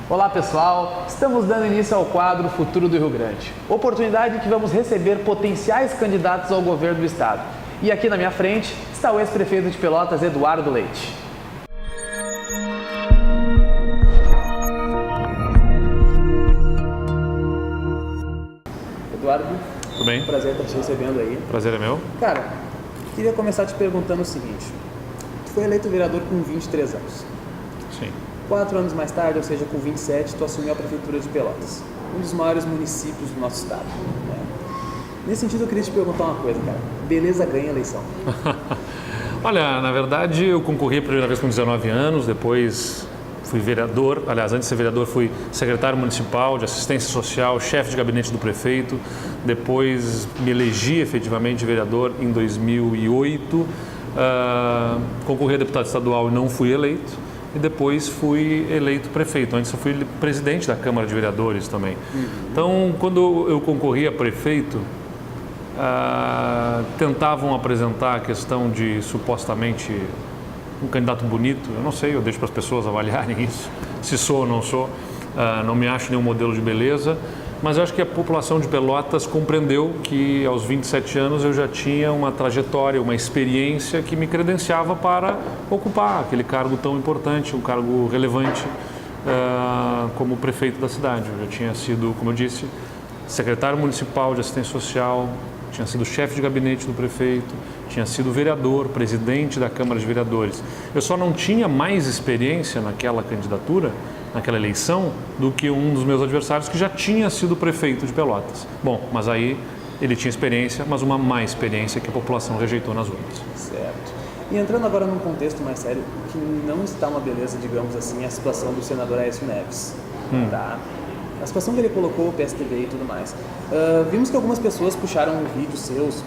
Olá pessoal, estamos dando início ao quadro Futuro do Rio Grande, oportunidade em que vamos receber potenciais candidatos ao governo do estado. E aqui na minha frente está o ex-prefeito de Pelotas, Eduardo Leite. Eduardo, tudo bem? Prazer estar te recebendo aí. Prazer é meu. Cara, queria começar te perguntando o seguinte, tu foi eleito vereador com 23 anos. Sim. 4 anos mais tarde, ou seja, com 27, tu assumiu a prefeitura de Pelotas, um dos maiores municípios do nosso estado. Né? Nesse sentido, eu queria te perguntar uma coisa, cara. Beleza ganha a eleição? Olha, na verdade, eu concorri a primeira vez com 19 anos, depois fui vereador. Aliás, antes de ser vereador, fui secretário municipal de assistência social, chefe de gabinete do prefeito. Depois me elegi efetivamente vereador em 2008. Concorri a deputado estadual e não fui eleito. E depois fui eleito prefeito. Antes eu fui presidente da Câmara de Vereadores também. Então, quando eu concorri a prefeito, tentavam apresentar a questão de supostamente um candidato bonito. Eu não sei, eu deixo para as pessoas avaliarem isso, se sou ou não sou. Não me acho nenhum modelo de beleza. Mas eu acho que a população de Pelotas compreendeu que aos 27 anos eu já tinha uma trajetória, uma experiência que me credenciava para ocupar aquele cargo tão importante, um cargo relevante como prefeito da cidade. Eu já tinha sido, como eu disse, secretário municipal de assistência social, tinha sido chefe de gabinete do prefeito, tinha sido vereador, presidente da Câmara de Vereadores. Eu só não tinha mais experiência naquela candidatura, naquela eleição, do que um dos meus adversários que já tinha sido prefeito de Pelotas. Bom, mas aí ele tinha experiência, mas uma má experiência que a população rejeitou nas urnas. Certo. E entrando agora num contexto mais sério, que não está uma beleza, digamos assim, a situação do senador Aécio Neves. Tá? A situação que ele colocou, o PSDB e tudo mais. Vimos que algumas pessoas puxaram vídeos seus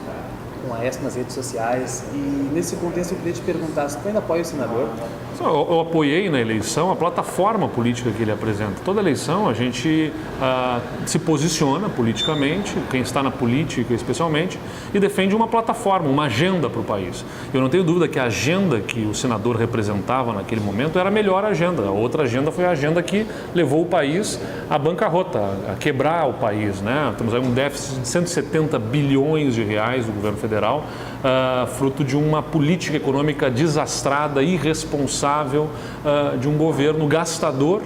com a Aécio nas redes sociais e nesse contexto eu queria te perguntar se tu ainda apoia o senador? Eu apoiei na eleição a plataforma política que ele apresenta. Toda eleição a gente se posiciona politicamente, quem está na política especialmente, e defende uma plataforma, uma agenda para o país. Eu não tenho dúvida que a agenda que o senador representava naquele momento era a melhor agenda. A outra agenda foi a agenda que levou o país à bancarrota, a quebrar o país, né? Temos aí um déficit de 170 bilhões de reais do governo federal, fruto de uma política econômica desastrada, irresponsável, de um governo gastador,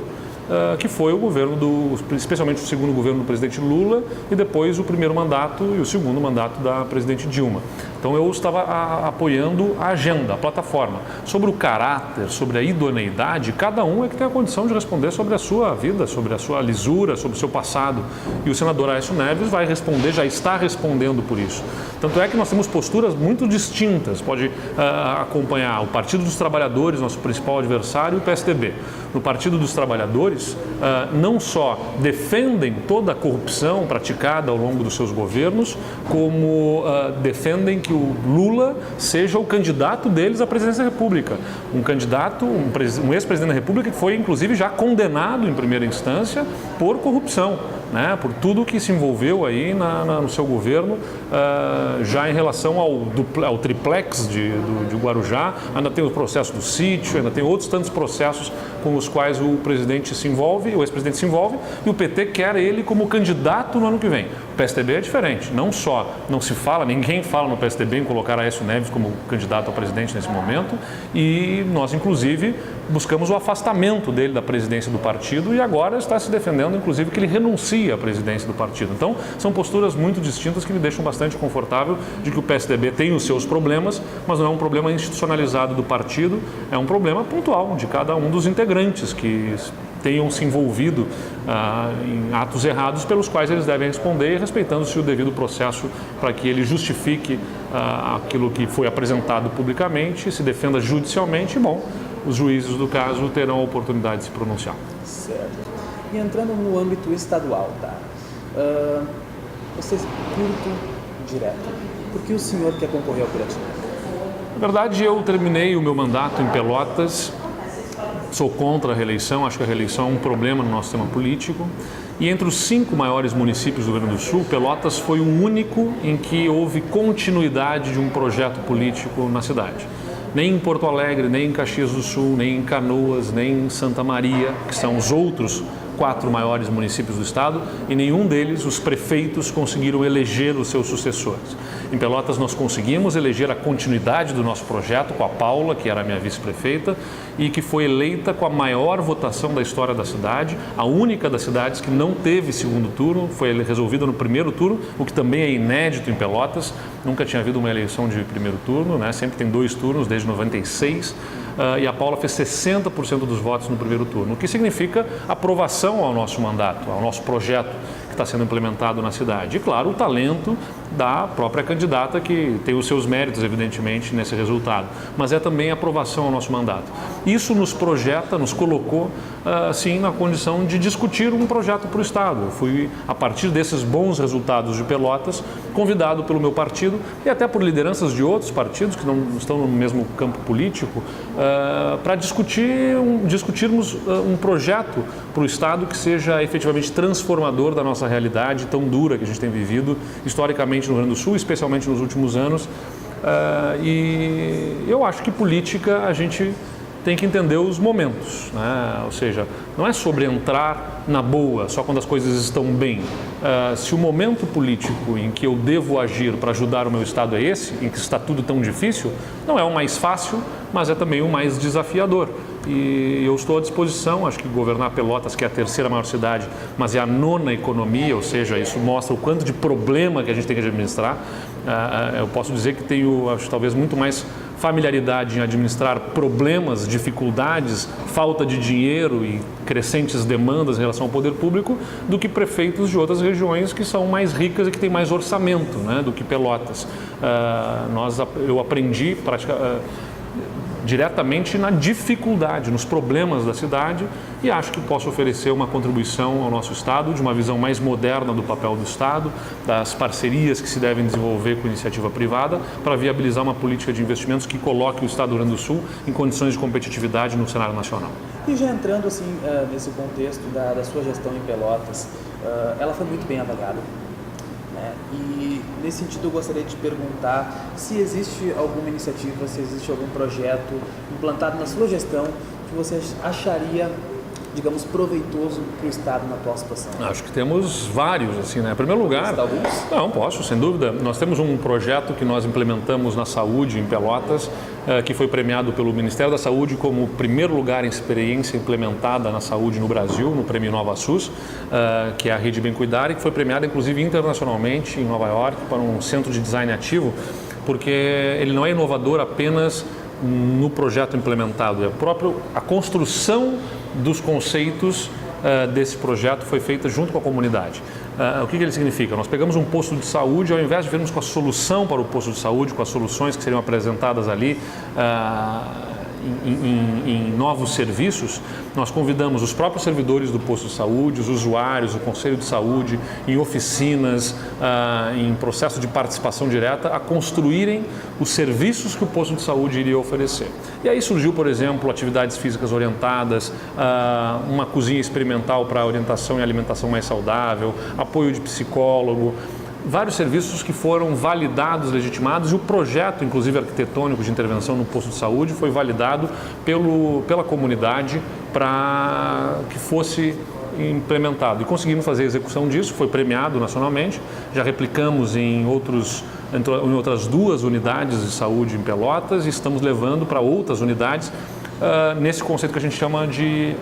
que foi o governo especialmente o segundo governo do presidente Lula e depois o primeiro mandato e o segundo mandato da presidente Dilma. Então eu estava apoiando a agenda, a plataforma. Sobre o caráter, sobre a idoneidade, cada um é que tem a condição de responder sobre a sua vida, sobre a sua lisura, sobre o seu passado. E o senador Aécio Neves vai responder, já está respondendo por isso. Tanto é que nós temos posturas muito distintas. Pode acompanhar o Partido dos Trabalhadores, nosso principal adversário, e o PSDB. No Partido dos Trabalhadores, não só defendem toda a corrupção praticada ao longo dos seus governos, como defendem que o Lula seja o candidato deles à presidência da República. Um candidato, um ex-presidente da República que foi, inclusive, já condenado em primeira instância por corrupção, né, por tudo que se envolveu aí no seu governo, já em relação ao triplex de Guarujá. Ainda tem o processo do sítio, ainda tem outros tantos processos com os quais o presidente se envolve, o ex-presidente se envolve, e o PT quer ele como candidato no ano que vem. O PSDB é diferente, não se fala, ninguém fala no PSDB em colocar Aécio Neves como candidato a presidente nesse momento, e nós, inclusive, buscamos o afastamento dele da presidência do partido e agora está se defendendo, inclusive, que ele renuncie à presidência do partido. Então, são posturas muito distintas que me deixam bastante confortável de que o PSDB tem os seus problemas, mas não é um problema institucionalizado do partido, é um problema pontual de cada um dos integrantes que tenham se envolvido em atos errados pelos quais eles devem responder, respeitando-se o devido processo para que ele justifique aquilo que foi apresentado publicamente, se defenda judicialmente e, bom, os juízes do caso terão a oportunidade de se pronunciar. Certo. E entrando no âmbito estadual, tá? Você curto direto. Por que o senhor quer concorrer ao Piratininga? Na verdade, eu terminei o meu mandato em Pelotas. Sou contra a reeleição, acho que a reeleição é um problema no nosso sistema político. E entre os 5 maiores municípios do Rio Grande do Sul, Pelotas foi o único em que houve continuidade de um projeto político na cidade. Nem em Porto Alegre, nem em Caxias do Sul, nem em Canoas, nem em Santa Maria, que são os outros 4 maiores municípios do estado, e nenhum deles os prefeitos conseguiram eleger os seus sucessores. Em Pelotas nós conseguimos eleger a continuidade do nosso projeto com a Paula, que era a minha vice-prefeita, e que foi eleita com a maior votação da história da cidade, a única das cidades que não teve segundo turno, foi resolvida no primeiro turno, o que também é inédito em Pelotas. Nunca tinha havido uma eleição de primeiro turno, né? Sempre tem 2 turnos, desde 96. E a Paula fez 60% dos votos no primeiro turno, o que significa aprovação ao nosso mandato, ao nosso projeto que está sendo implementado na cidade. E, claro, o talento da própria candidata, que tem os seus méritos, evidentemente, nesse resultado, mas é também a aprovação ao nosso mandato. Isso nos projeta, nos colocou, sim, na condição de discutir um projeto para o Estado. Eu fui, a partir desses bons resultados de Pelotas, convidado pelo meu partido e até por lideranças de outros partidos que não estão no mesmo campo político, para discutirmos um projeto para o Estado que seja efetivamente transformador da nossa realidade tão dura que a gente tem vivido historicamente no Rio Grande do Sul, especialmente nos últimos anos. E eu acho que política a gente tem que entender os momentos, né? Ou seja, não é sobre entrar na boa, só quando as coisas estão bem. Se o momento político em que eu devo agir para ajudar o meu Estado é esse, em que está tudo tão difícil, não é o mais fácil, mas é também o mais desafiador. E eu estou à disposição, acho que governar Pelotas, que é a 3ª maior cidade, mas é a 9ª economia, ou seja, isso mostra o quanto de problema que a gente tem que administrar. Eu posso dizer que tenho, acho, talvez muito mais familiaridade em administrar problemas, dificuldades, falta de dinheiro e crescentes demandas em relação ao poder público do que prefeitos de outras regiões que são mais ricas e que têm mais orçamento, né, do que Pelotas. Eu aprendi diretamente na dificuldade, nos problemas da cidade, e acho que posso oferecer uma contribuição ao nosso Estado, de uma visão mais moderna do papel do Estado, das parcerias que se devem desenvolver com iniciativa privada, para viabilizar uma política de investimentos que coloque o Estado do Rio Grande do Sul em condições de competitividade no cenário nacional. E já entrando assim, nesse contexto da sua gestão em Pelotas, ela foi muito bem avaliada. E nesse sentido eu gostaria de te perguntar se existe alguma iniciativa, se existe algum projeto implantado na sua gestão que você acharia, digamos, proveitoso para o Estado na atual situação. Acho que temos vários, assim, né? Em primeiro lugar... Alguns? Não, posso, sem dúvida. Nós temos um projeto que nós implementamos na saúde em Pelotas, que foi premiado pelo Ministério da Saúde como o primeiro lugar em experiência implementada na saúde no Brasil, no Prêmio Nova SUS, que é a Rede Bem Cuidar, e que foi premiado inclusive internacionalmente em Nova York para um centro de design ativo, porque ele não é inovador apenas no projeto implementado, a construção dos conceitos desse projeto foi feita junto com a comunidade. O que ele significa? Nós pegamos um posto de saúde, ao invés de virmos com a solução para o posto de saúde, com as soluções que seriam apresentadas ali em novos serviços, nós convidamos os próprios servidores do posto de saúde, os usuários, o Conselho de Saúde, em oficinas, em processo de participação direta, a construírem os serviços que o posto de saúde iria oferecer. E aí surgiu, por exemplo, atividades físicas orientadas, uma cozinha experimental para orientação e alimentação mais saudável, apoio de psicólogo, vários serviços que foram validados, legitimados, e o projeto, inclusive arquitetônico de intervenção no posto de saúde, foi validado pela comunidade para que fosse implementado. E conseguimos fazer a execução disso, foi premiado nacionalmente, já replicamos em outras 2 unidades de saúde em Pelotas e estamos levando para outras unidades nesse conceito que a gente chama de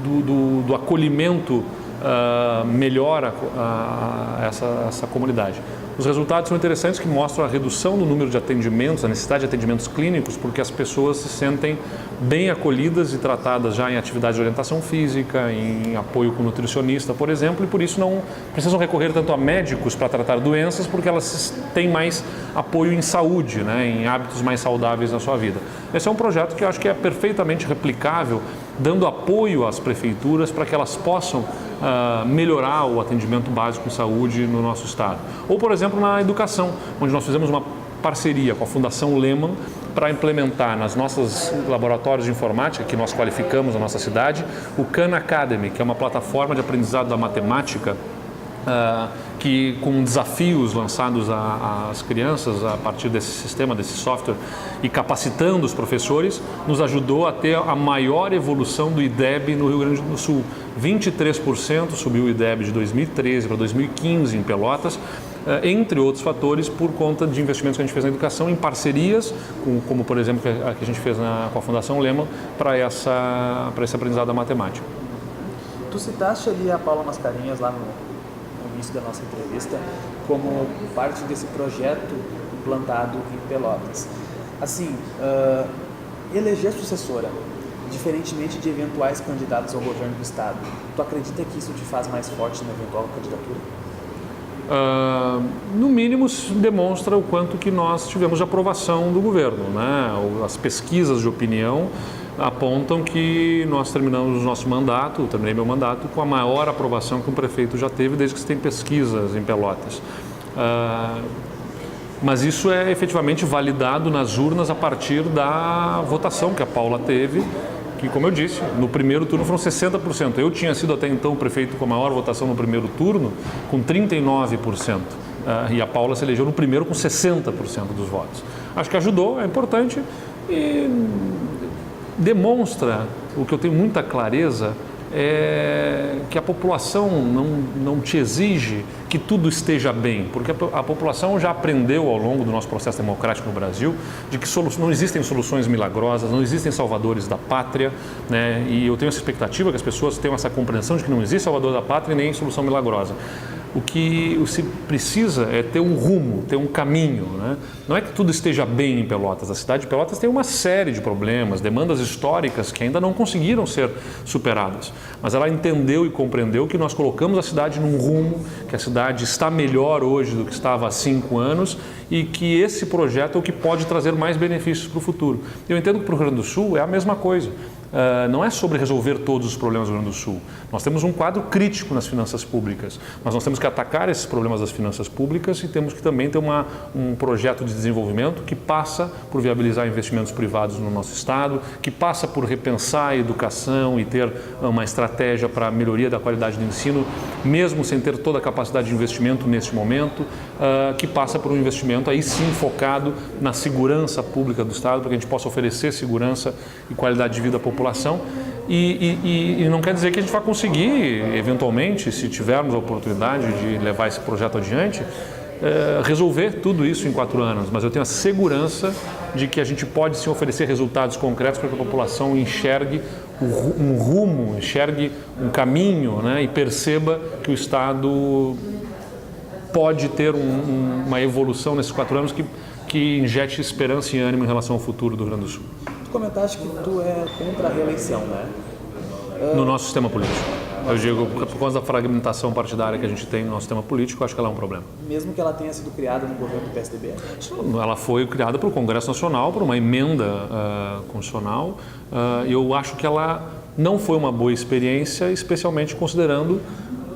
do acolhimento melhor essa comunidade. Os resultados são interessantes, que mostram a redução do número de atendimentos, a necessidade de atendimentos clínicos, porque as pessoas se sentem bem acolhidas e tratadas já em atividades de orientação física, em apoio com nutricionista, por exemplo, e por isso não precisam recorrer tanto a médicos para tratar doenças, porque elas têm mais apoio em saúde, né, em hábitos mais saudáveis na sua vida. Esse é um projeto que eu acho que é perfeitamente replicável, dando apoio às prefeituras para que elas possam melhorar o atendimento básico em saúde no nosso estado. Ou, por exemplo, na educação, onde nós fizemos uma parceria com a Fundação Lehman para implementar nas nossas laboratórios de informática, que nós qualificamos na nossa cidade, o Khan Academy, que é uma plataforma de aprendizado da matemática que com desafios lançados às crianças a partir desse sistema, desse software e capacitando os professores, nos ajudou a ter a maior evolução do IDEB no Rio Grande do Sul. 23% subiu o IDEB de 2013 para 2015 em Pelotas, entre outros fatores, por conta de investimentos que a gente fez na educação, em parcerias, como por exemplo a que a gente fez com a Fundação Lehman, para esse aprendizado da matemática. Tu citaste ali a Paula Mascarenhas lá no início da nossa entrevista como parte desse projeto implantado em Pelotas. Assim, eleger sucessora, diferentemente de eventuais candidatos ao governo do estado, tu acredita que isso te faz mais forte na eventual candidatura? No mínimo demonstra o quanto que nós tivemos de aprovação do governo, né? As pesquisas de opinião apontam que nós terminamos o nosso mandato, terminei meu mandato com a maior aprovação que um prefeito já teve desde que se tem pesquisas em Pelotas. Mas isso é efetivamente validado nas urnas a partir da votação que a Paula teve, que, como eu disse, no primeiro turno foram 60%. Eu tinha sido até então o prefeito com a maior votação no primeiro turno, com 39%. E a Paula se elegeu no primeiro com 60% dos votos. Acho que ajudou, é importante e demonstra o que eu tenho muita clareza, é que a população não te exige que tudo esteja bem, porque a população já aprendeu ao longo do nosso processo democrático no Brasil de que não existem soluções milagrosas, não existem salvadores da pátria, né? E eu tenho essa expectativa que as pessoas tenham essa compreensão de que não existe salvador da pátria e nem solução milagrosa. O que se precisa é ter um rumo, ter um caminho, né? Não é que tudo esteja bem em Pelotas. A cidade de Pelotas tem uma série de problemas, demandas históricas que ainda não conseguiram ser superadas. Mas ela entendeu e compreendeu que nós colocamos a cidade num rumo, que a cidade está melhor hoje do que estava há 5 anos e que esse projeto é o que pode trazer mais benefícios para o futuro. Eu entendo que para o Rio Grande do Sul é a mesma coisa. Não é sobre resolver todos os problemas do Rio Grande do Sul. Nós temos um quadro crítico nas finanças públicas, mas nós temos que atacar esses problemas das finanças públicas e temos que também ter um projeto de desenvolvimento que passa por viabilizar investimentos privados no nosso estado, que passa por repensar a educação e ter uma estratégia para a melhoria da qualidade do ensino, mesmo sem ter toda a capacidade de investimento neste momento, que passa por um investimento aí sim focado na segurança pública do estado, para que a gente possa oferecer segurança e qualidade de vida à população. E não quer dizer que a gente vai conseguir, eventualmente, se tivermos a oportunidade de levar esse projeto adiante, resolver tudo isso em 4 anos, mas eu tenho a segurança de que a gente pode sim oferecer resultados concretos para que a população enxergue um rumo, enxergue um caminho, né, e perceba que o Estado pode ter uma evolução nesses 4 anos que injete esperança e ânimo em relação ao futuro do Rio Grande do Sul. Tu comentaste que tu é contra a reeleição, né? No nosso sistema político. Eu digo, por causa da fragmentação partidária que a gente tem no nosso sistema político, eu acho que ela é um problema. Mesmo que ela tenha sido criada no governo do PSDB? Ela foi criada pelo Congresso Nacional, por uma emenda constitucional. Eu acho que ela não foi uma boa experiência, especialmente considerando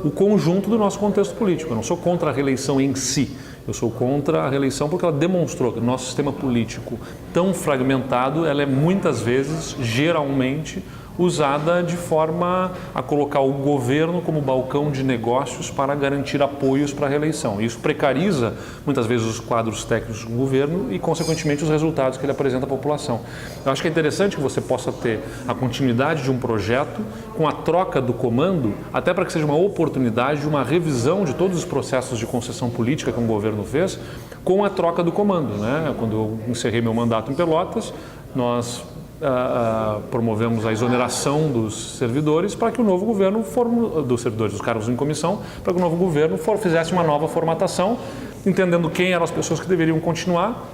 o conjunto do nosso contexto político. Eu não sou contra a reeleição em si. Eu sou contra a reeleição porque ela demonstrou que o nosso sistema político tão fragmentado, ela é muitas vezes, geralmente, usada de forma a colocar o governo como balcão de negócios para garantir apoios para a reeleição. Isso precariza, muitas vezes, os quadros técnicos do governo e, consequentemente, os resultados que ele apresenta à população. Eu acho que é interessante que você possa ter a continuidade de um projeto com a troca do comando, até para que seja uma oportunidade de uma revisão de todos os processos de concessão política que um governo fez com a troca do comando, né? Quando eu encerrei meu mandato em Pelotas, nós promovemos a exoneração dos servidores para que o novo governo, dos servidores dos cargos em comissão, para que o novo governo fizesse uma nova formatação, entendendo quem eram as pessoas que deveriam continuar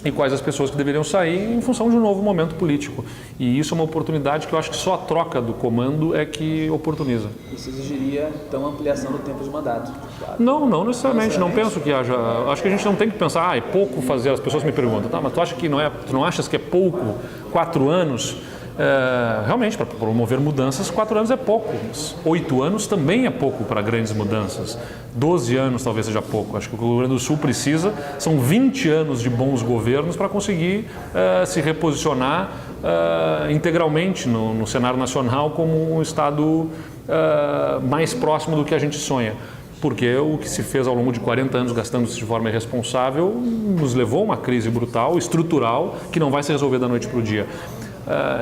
e quais as pessoas que deveriam sair em função de um novo momento político. E isso é uma oportunidade que eu acho que só a troca do comando é que oportuniza. Isso exigiria, então, ampliação do tempo de mandato? Claro. Não necessariamente. Não penso que haja... Acho que a gente não tem que pensar, é pouco fazer... As pessoas me perguntam, tá, mas tu acha que tu não achas que é pouco 4 anos? Realmente, para promover mudanças, 4 anos é pouco. 8 anos também é pouco para grandes mudanças. 12 anos talvez seja pouco. Acho que o Rio Grande do Sul precisa, são 20 anos de bons governos para conseguir se reposicionar integralmente no cenário nacional como um Estado mais próximo do que a gente sonha. porque o que se fez ao longo de 40 anos gastando-se de forma irresponsável nos levou a uma crise brutal, estrutural, que não vai se resolver da noite para o dia.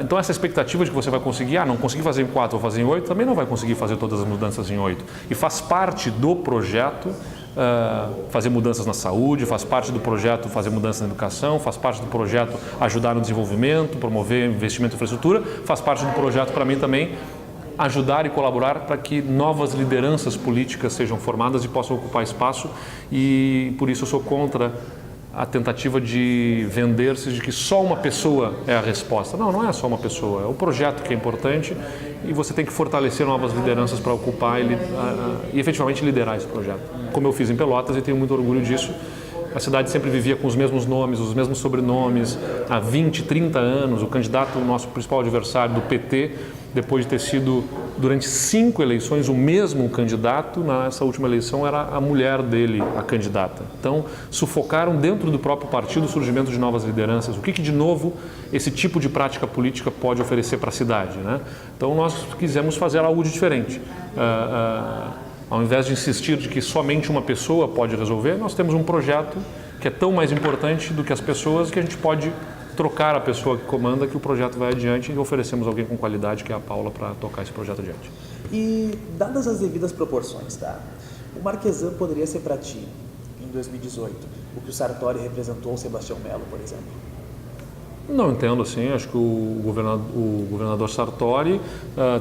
Então essa expectativa de que você vai conseguir, não consegui fazer em 4, vou fazer em 8, também não vai conseguir fazer todas as mudanças em 8. E faz parte do projeto fazer mudanças na saúde, faz parte do projeto fazer mudanças na educação, faz parte do projeto ajudar no desenvolvimento, promover investimento em infraestrutura, faz parte do projeto para mim também ajudar e colaborar para que novas lideranças políticas sejam formadas e possam ocupar espaço, e por isso eu sou contra a tentativa de vender-se de que só uma pessoa é a resposta. Não é só uma pessoa, é o projeto que é importante e você tem que fortalecer novas lideranças para ocupar e efetivamente liderar esse projeto. Como eu fiz em Pelotas e tenho muito orgulho disso. A cidade sempre vivia com os mesmos nomes, os mesmos sobrenomes. Há 20, 30 anos, o candidato, o nosso principal adversário do PT, depois de ter sido durante 5 eleições o mesmo candidato, nessa última eleição era a mulher dele a candidata. Então, sufocaram dentro do próprio partido o surgimento de novas lideranças. O que de novo esse tipo de prática política pode oferecer para a cidade, né? Então, nós quisemos fazer algo de diferente. Ao invés de insistir de que somente uma pessoa pode resolver, nós temos um projeto que é tão mais importante do que as pessoas, que a gente pode trocar a pessoa que comanda, que o projeto vai adiante, e oferecemos alguém com qualidade, que é a Paula, para tocar esse projeto adiante. E, dadas as devidas proporções, tá? O Marquesan poderia ser para ti, em 2018, o que o Sartori representou o Sebastião Melo, por exemplo? Não entendo assim, acho que o governador Sartori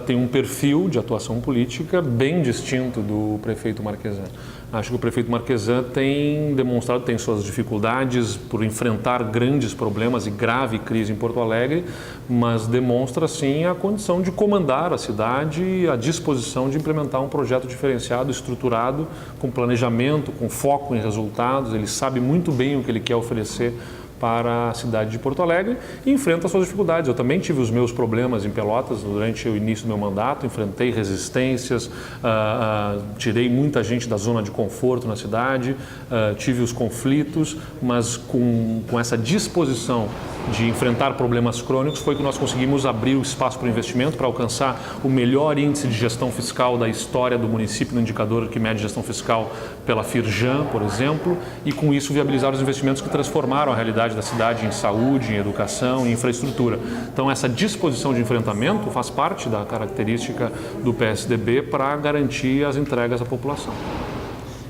tem um perfil de atuação política bem distinto do prefeito Marquesan. Acho que o prefeito Marquesan tem demonstrado, tem suas dificuldades por enfrentar grandes problemas e grave crise em Porto Alegre, mas demonstra sim a condição de comandar a cidade e a disposição de implementar um projeto diferenciado, estruturado, com planejamento, com foco em resultados. Ele sabe muito bem o que ele quer oferecer para a cidade de Porto Alegre e enfrenta as suas dificuldades. Eu também tive os meus problemas em Pelotas durante o início do meu mandato, enfrentei resistências, tirei muita gente da zona de conforto na cidade, tive os conflitos, mas com essa disposição de enfrentar problemas crônicos foi que nós conseguimos abrir o espaço para o investimento, para alcançar o melhor índice de gestão fiscal da história do município, no indicador que mede gestão fiscal pela Firjan, por exemplo, e com isso viabilizar os investimentos que transformaram a realidade da cidade em saúde, em educação, em infraestrutura. Então essa disposição de enfrentamento faz parte da característica do PSDB para garantir as entregas à população.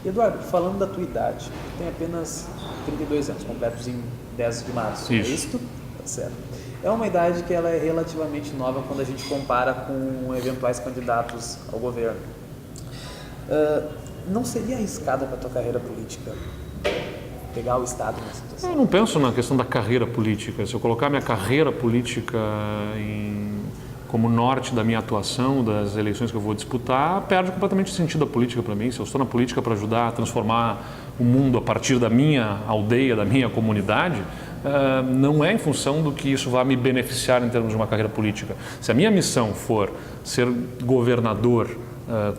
Eduardo, falando da tua idade, tu tem apenas 32 anos, completos em 10 de março, isso. É isso? Tá certo. É uma idade que ela é relativamente nova quando a gente compara com eventuais candidatos ao governo. Não seria arriscado para a tua carreira política pegar o Estado nessa situação? Eu não penso na questão da carreira política. Se eu colocar minha carreira política como norte da minha atuação, das eleições que eu vou disputar, perde completamente o sentido da política para mim. Se eu estou na política para ajudar a transformar o mundo a partir da minha aldeia, da minha comunidade, não é em função do que isso vai me beneficiar em termos de uma carreira política. Se a minha missão for ser governador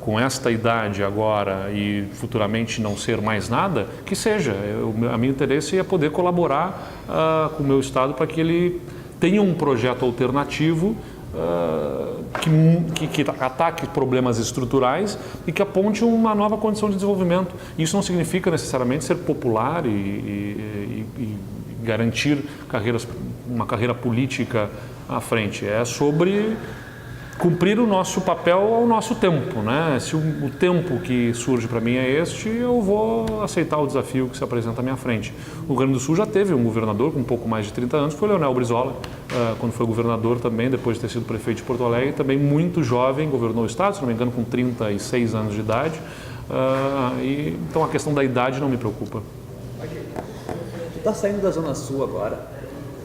com esta idade agora e futuramente não ser mais nada, que seja. A meu interesse é poder colaborar com o meu Estado para que ele tenha um projeto alternativo que ataque problemas estruturais e que aponte uma nova condição de desenvolvimento. Isso não significa necessariamente ser popular e garantir uma carreira política à frente. É sobre cumprir o nosso papel ao nosso tempo, né? Se o tempo que surge para mim é este, eu vou aceitar o desafio que se apresenta à minha frente. O Rio Grande do Sul já teve um governador com um pouco mais de 30 anos, que foi o Leonel Brizola, quando foi governador também, depois de ter sido prefeito de Porto Alegre, também muito jovem, governou o estado, se não me engano, com 36 anos de idade. Então a questão da idade não me preocupa. Tu está saindo da Zona Sul agora,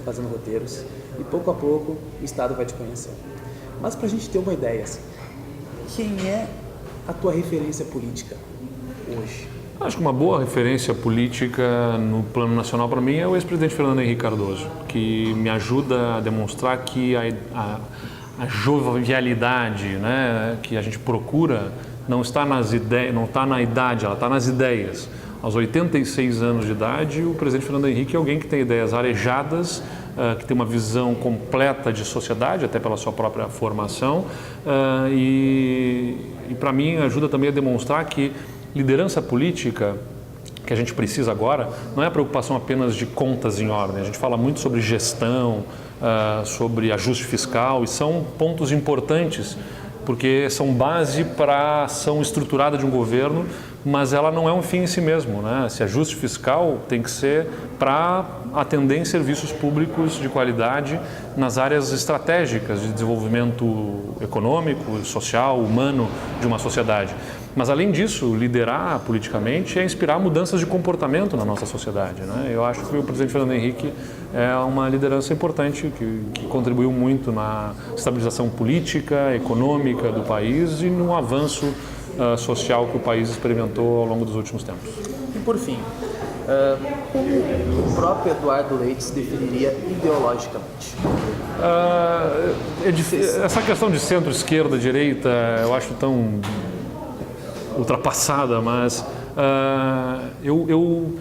fazendo roteiros, e pouco a pouco o Estado vai te conhecer. Mas para a gente ter uma ideia, assim, quem é a tua referência política hoje? Acho que uma boa referência política no plano nacional para mim é o ex-presidente Fernando Henrique Cardoso, que me ajuda a demonstrar que a jovialidade, né, que a gente procura não está nas ideias, não está na idade, ela está nas ideias. Aos 86 anos de idade, o presidente Fernando Henrique é alguém que tem ideias arejadas, que tem uma visão completa de sociedade, até pela sua própria formação, e para mim ajuda também a demonstrar que liderança política que a gente precisa agora não é a preocupação apenas de contas em ordem. A gente fala muito sobre gestão, sobre ajuste fiscal, e são pontos importantes porque são base para a ação estruturada de um governo, mas ela não é um fim em si mesmo, né? Esse ajuste fiscal tem que ser para atender em serviços públicos de qualidade nas áreas estratégicas de desenvolvimento econômico, social, humano de uma sociedade. Mas, além disso, liderar politicamente é inspirar mudanças de comportamento na nossa sociedade, né? Eu acho que o presidente Fernando Henrique é uma liderança importante que contribuiu muito na estabilização política, econômica do país e no avanço social que o país experimentou ao longo dos últimos tempos. E, por fim, como o próprio Eduardo Leite se definiria ideologicamente? Essa questão de centro-esquerda, direita, eu acho tão ultrapassada, mas eu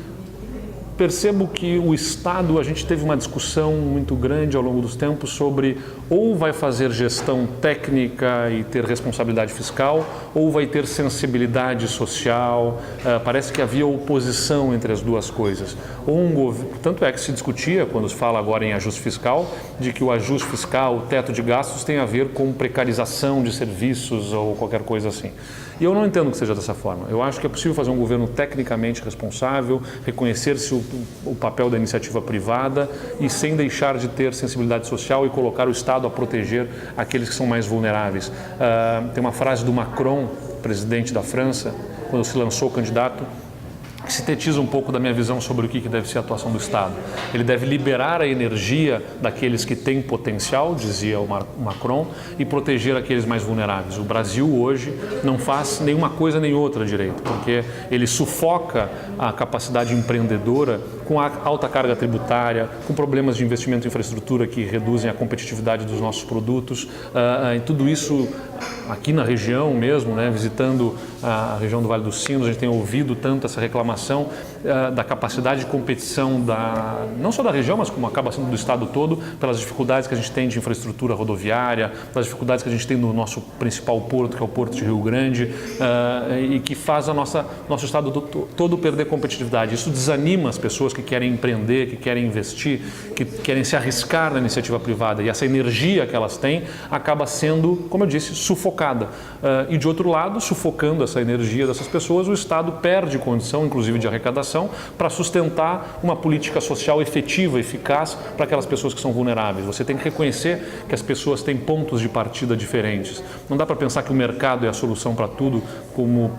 percebo que o Estado, a gente teve uma discussão muito grande ao longo dos tempos sobre ou vai fazer gestão técnica e ter responsabilidade fiscal, ou vai ter sensibilidade social. Parece que havia oposição entre as duas coisas. Tanto é que se discutia, quando se fala agora em ajuste fiscal, de que o ajuste fiscal, o teto de gastos, tem a ver com precarização de serviços ou qualquer coisa assim. E eu não entendo que seja dessa forma. Eu acho que é possível fazer um governo tecnicamente responsável, reconhecer-se o papel da iniciativa privada e sem deixar de ter sensibilidade social e colocar o Estado a proteger aqueles que são mais vulneráveis. Tem uma frase do Macron, presidente da França, quando se lançou candidato, que sintetiza um pouco da minha visão sobre o que deve ser a atuação do Estado. Ele deve liberar a energia daqueles que têm potencial, dizia o Macron, e proteger aqueles mais vulneráveis. O Brasil hoje não faz nenhuma coisa nem outra direito, porque ele sufoca a capacidade empreendedora com a alta carga tributária, com problemas de investimento em infraestrutura que reduzem a competitividade dos nossos produtos, e tudo isso aqui na região mesmo, né, visitando a região do Vale dos Sinos, a gente tem ouvido tanto essa reclamação da capacidade de competição não só da região, mas como acaba sendo do estado todo, pelas dificuldades que a gente tem de infraestrutura rodoviária, pelas dificuldades que a gente tem no nosso principal porto, que é o Porto de Rio Grande, e que faz nosso estado todo perder competitividade. Isso desanima as pessoas que querem empreender, que querem investir, que querem se arriscar na iniciativa privada, e essa energia que elas têm acaba sendo, como eu disse, sufocada. E de outro lado, sufocando essa energia dessas pessoas, o Estado perde condição, inclusive de arrecadação, para sustentar uma política social efetiva, eficaz para aquelas pessoas que são vulneráveis. Você tem que reconhecer que as pessoas têm pontos de partida diferentes. Não dá para pensar que o mercado é a solução para tudo, como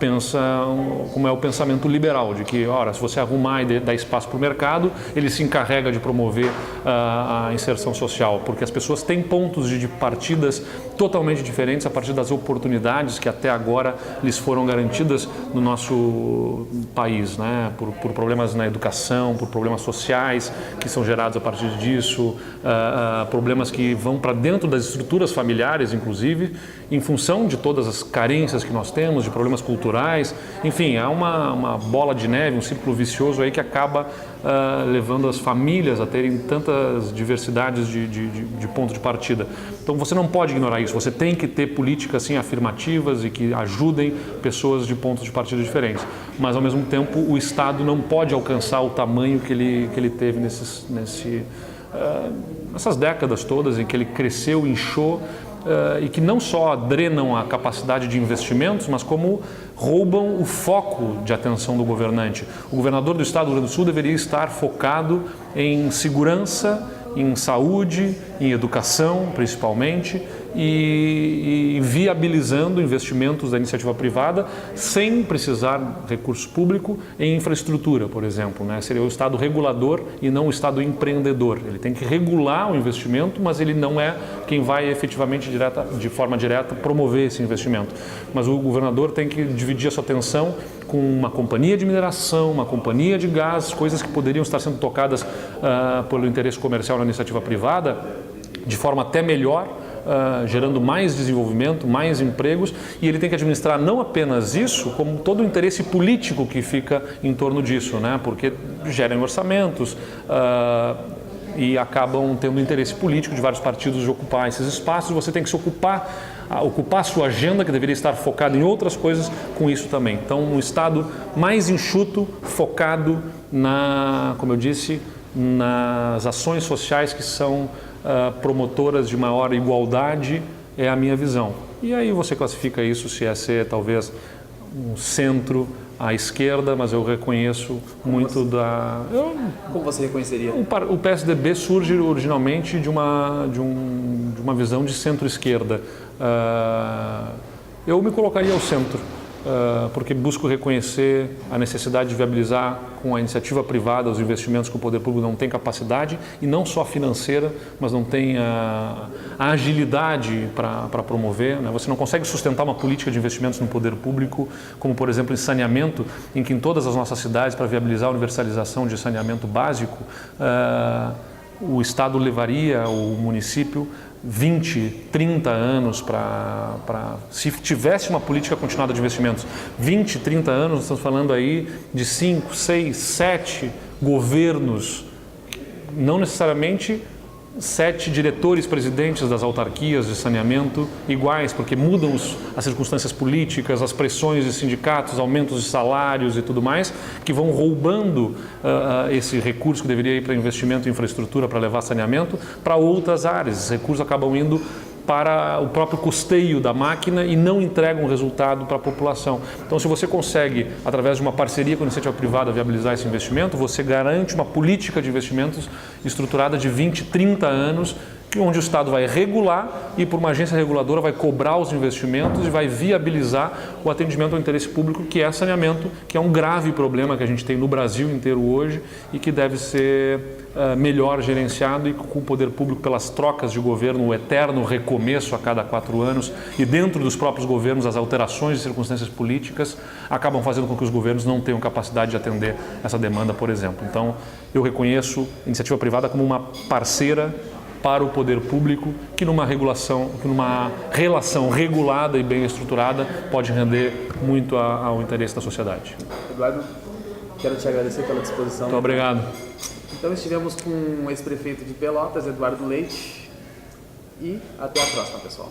é o pensamento liberal, de que, ora, se você arrumar e dar espaço para o mercado, ele se encarrega de promover a inserção social, porque as pessoas têm pontos de partidas totalmente diferentes a partir das oportunidades que até agora lhes foram garantidas no nosso país, né? Por problemas na educação, por problemas sociais que são gerados a partir disso, problemas que vão para dentro das estruturas familiares, inclusive, em função de todas as carências que nós temos, de problemas culturais. Enfim, há uma bola de neve, um círculo vicioso aí que acaba levando as famílias a terem tantas diversidades de ponto de partida. Então você não pode ignorar isso, você tem que ter políticas assim, afirmativas e que ajudem pessoas de pontos de partida diferentes. Mas ao mesmo tempo o Estado não pode alcançar o tamanho que ele teve nessas décadas todas em que ele cresceu, inchou, e que não só drenam a capacidade de investimentos, mas como roubam o foco de atenção do governante. O governador do estado do Rio Grande do Sul deveria estar focado em segurança, em saúde, em educação, principalmente, e viabilizando investimentos da iniciativa privada sem precisar recurso público em infraestrutura, por exemplo, né? Seria o Estado regulador e não o Estado empreendedor. Ele tem que regular o investimento, mas ele não é quem vai efetivamente, de forma direta, promover esse investimento. Mas o governador tem que dividir a sua atenção com uma companhia de mineração, uma companhia de gás, coisas que poderiam estar sendo tocadas pelo interesse comercial na iniciativa privada, de forma até melhor, gerando mais desenvolvimento, mais empregos, e ele tem que administrar não apenas isso, como todo o interesse político que fica em torno disso, né? Porque gerem orçamentos e acabam tendo interesse político de vários partidos de ocupar esses espaços. Você tem que se ocupar ocupar a sua agenda, que deveria estar focada em outras coisas, com isso também. Então, um Estado mais enxuto, focado como eu disse, nas ações sociais que são promotoras de maior igualdade, é a minha visão. E aí você classifica isso se é ser talvez um centro à esquerda, mas eu reconheço muito Como você reconheceria? O PSDB surge originalmente de uma visão de centro-esquerda. Eu me colocaria ao centro, porque busco reconhecer a necessidade de viabilizar com a iniciativa privada os investimentos que o poder público não tem capacidade, e não só financeira, mas não tem a agilidade para promover, né? Você não consegue sustentar uma política de investimentos no poder público, como por exemplo em saneamento, em que em todas as nossas cidades, para viabilizar a universalização de saneamento básico, o Estado levaria o município 20, 30 anos se tivesse uma política continuada de investimentos. 20, 30 anos, estamos falando aí de 5, 6, 7 governos, não necessariamente 7 diretores presidentes das autarquias de saneamento iguais, porque mudam as circunstâncias políticas, as pressões de sindicatos, aumentos de salários e tudo mais, que vão roubando esse recurso que deveria ir para investimento em infraestrutura para levar saneamento para outras áreas. Esses recursos acabam indo para o próprio custeio da máquina e não entregam resultado para a população. Então, se você consegue, através de uma parceria com a iniciativa privada, viabilizar esse investimento, você garante uma política de investimentos estruturada de 20, 30 anos, onde o Estado vai regular e, por uma agência reguladora, vai cobrar os investimentos e vai viabilizar o atendimento ao interesse público, que é saneamento, que é um grave problema que a gente tem no Brasil inteiro hoje e que deve ser melhor gerenciado, e com o poder público, pelas trocas de governo, o eterno recomeço a cada 4 anos, e dentro dos próprios governos as alterações de circunstâncias políticas acabam fazendo com que os governos não tenham capacidade de atender essa demanda, por exemplo. Então, eu reconheço a iniciativa privada como uma parceira para o poder público, que numa relação regulada e bem estruturada pode render muito ao interesse da sociedade. Eduardo, quero te agradecer pela disposição. Muito obrigado. Então estivemos com o ex-prefeito de Pelotas, Eduardo Leite, e até a próxima, pessoal.